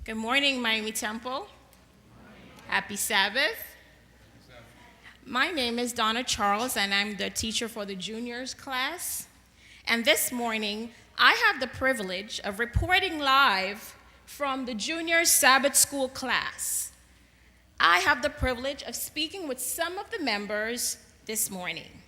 Good morning, Miami Temple. Happy Sabbath. My name is Donna Charles, and I'm the teacher for the juniors class. And this morning, I have the privilege of reporting live from the junior Sabbath school class. I have the privilege of speaking with some of the members this morning.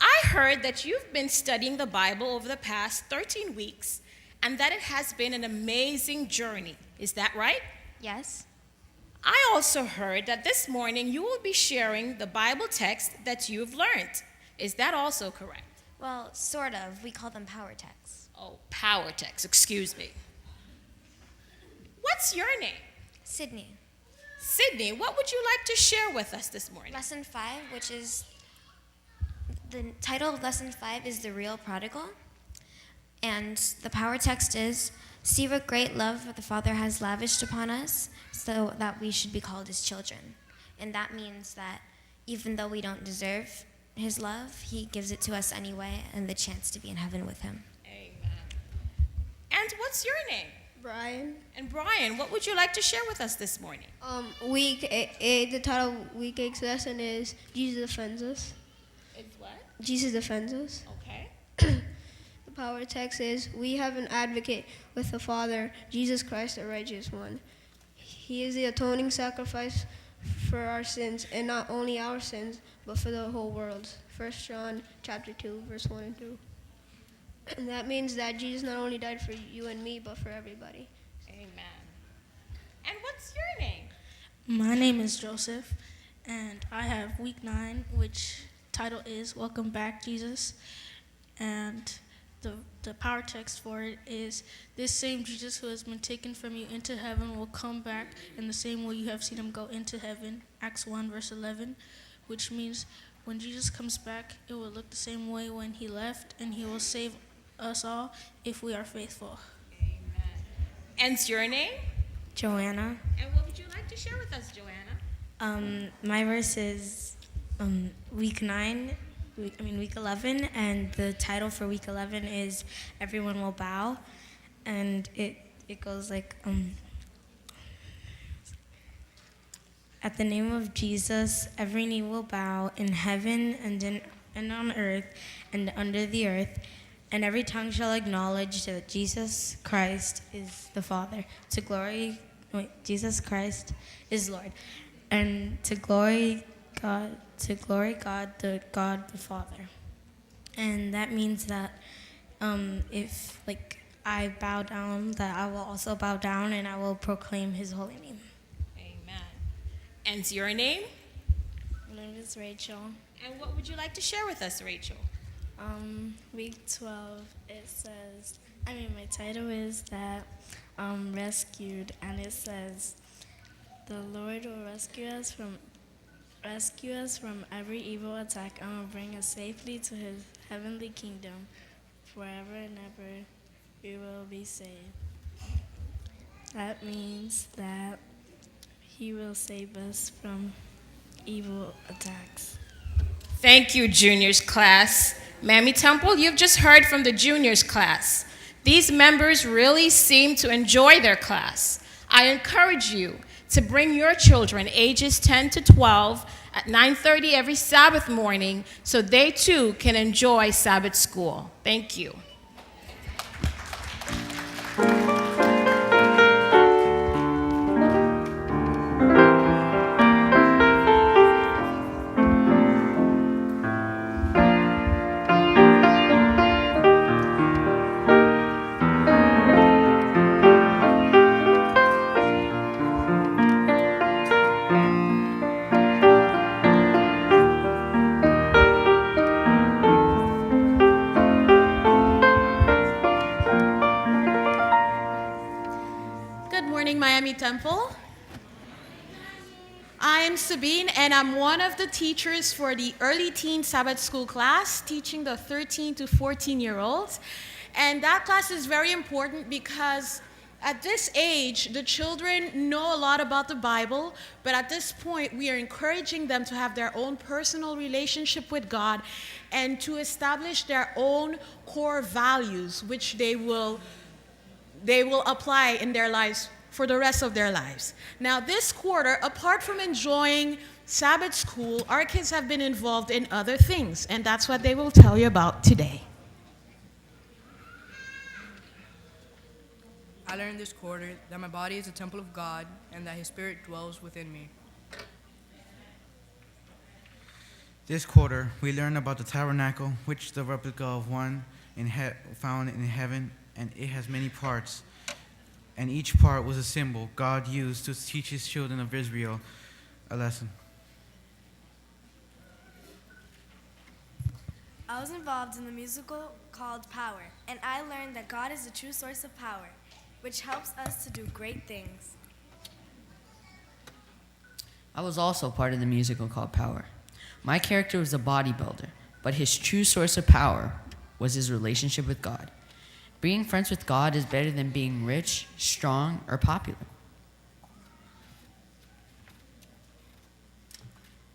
I heard that you've been studying the Bible over the past 13 weeks and that it has been an amazing journey. Is that right? Yes. I also heard that this morning you will be sharing the Bible text that you've learned. Is that also correct? Well, sort of. We call them power texts. Oh, power text, excuse me. What's your name? Sydney. Sydney, what would you like to share with us this morning? Lesson 5, which is the title of lesson 5 is The Real Prodigal. And the power text is, "See what great love the Father has lavished upon us, so that we should be called his children." And that means that even though we don't deserve his love, he gives it to us anyway, and the chance to be in heaven with him. Amen. And what's your name? Brian. And Brian, what would you like to share with us this morning? The title of week 8's lesson is Jesus Defends Us. It's what? Jesus Defends Us. Okay. The power text is, "We have an advocate with the Father, Jesus Christ, the righteous one. He is the atoning sacrifice for our sins, and not only our sins, but for the whole world." 1 John chapter 2, verse 1 and 2. And that means that Jesus not only died for you and me, but for everybody. Amen. And what's your name? My name is Joseph, and I have week 9, which title is Welcome Back, Jesus. And the power text for it is, "This same Jesus who has been taken from you into heaven will come back in the same way you have seen him go into heaven." Acts 1, verse 11, which means when Jesus comes back, it will look the same way when he left, and he will save us all if we are faithful. Amen. And your name? Joanna. And what would you like to share with us, Joanna? My verse is week 11, and the title for week 11 is Everyone Will Bow, and it goes like, "At the name of Jesus, every knee will bow in heaven and on earth and under the earth, and every tongue shall acknowledge that Jesus Christ is the Father. Jesus Christ is Lord, and to glory God, the God the Father." And that means that if I bow down, that I will also bow down and I will proclaim his holy name. Amen. And your name? My name is Rachel. And what would you like to share with us, Rachel? Week 12, my title is that Rescued, and it says, "The Lord will rescue us from every evil attack and will bring us safely to his heavenly kingdom. Forever and ever we will be saved." That means that he will save us from evil attacks. Thank you, juniors class. Miami Temple, you've just heard from the juniors class. These members really seem to enjoy their class. I encourage you to bring your children ages 10 to 12 at 9:30 every Sabbath morning so they too can enjoy Sabbath school. Thank you. Miami Temple. I'm Sabine, and I'm one of the teachers for the early teen Sabbath school class, teaching the 13 to 14-year-olds. And that class is very important because at this age, the children know a lot about the Bible, but at this point, we are encouraging them to have their own personal relationship with God and to establish their own core values, which they will apply in their lives for the rest of their lives. Now, this quarter, apart from enjoying Sabbath school, our kids have been involved in other things, and that's what they will tell you about today. I learned this quarter that my body is a temple of God and that His Spirit dwells within me. This quarter, we learned about the tabernacle, which is the replica of one found in heaven, and it has many parts. And each part was a symbol God used to teach His children of Israel a lesson. I was involved in the musical called Power, and I learned that God is the true source of power, which helps us to do great things. I was also part of the musical called Power. My character was a bodybuilder, but his true source of power was his relationship with God. Being friends with God is better than being rich, strong, or popular.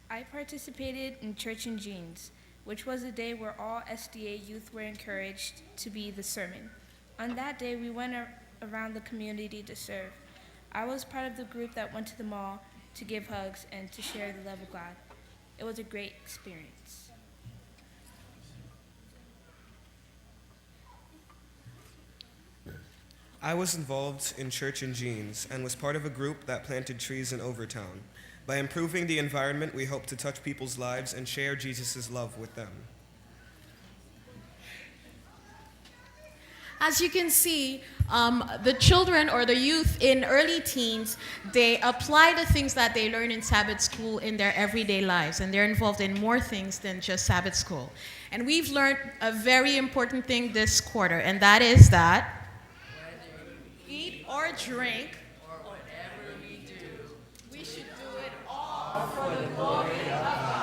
I participated in Church in Jeans, which was a day where all SDA youth were encouraged to be the sermon. On that day, we went around the community to serve. I was part of the group that went to the mall to give hugs and to share the love of God. It was a great experience. I was involved in Church in Jeans and was part of a group that planted trees in Overtown. By improving the environment, we hope to touch people's lives and share Jesus' love with them. As you can see, the children or the youth in early teens, they apply the things that they learn in Sabbath school in their everyday lives, and they're involved in more things than just Sabbath school. And we've learned a very important thing this quarter, and that is that eat or drink, or whatever we do, we should do it all for the glory of God.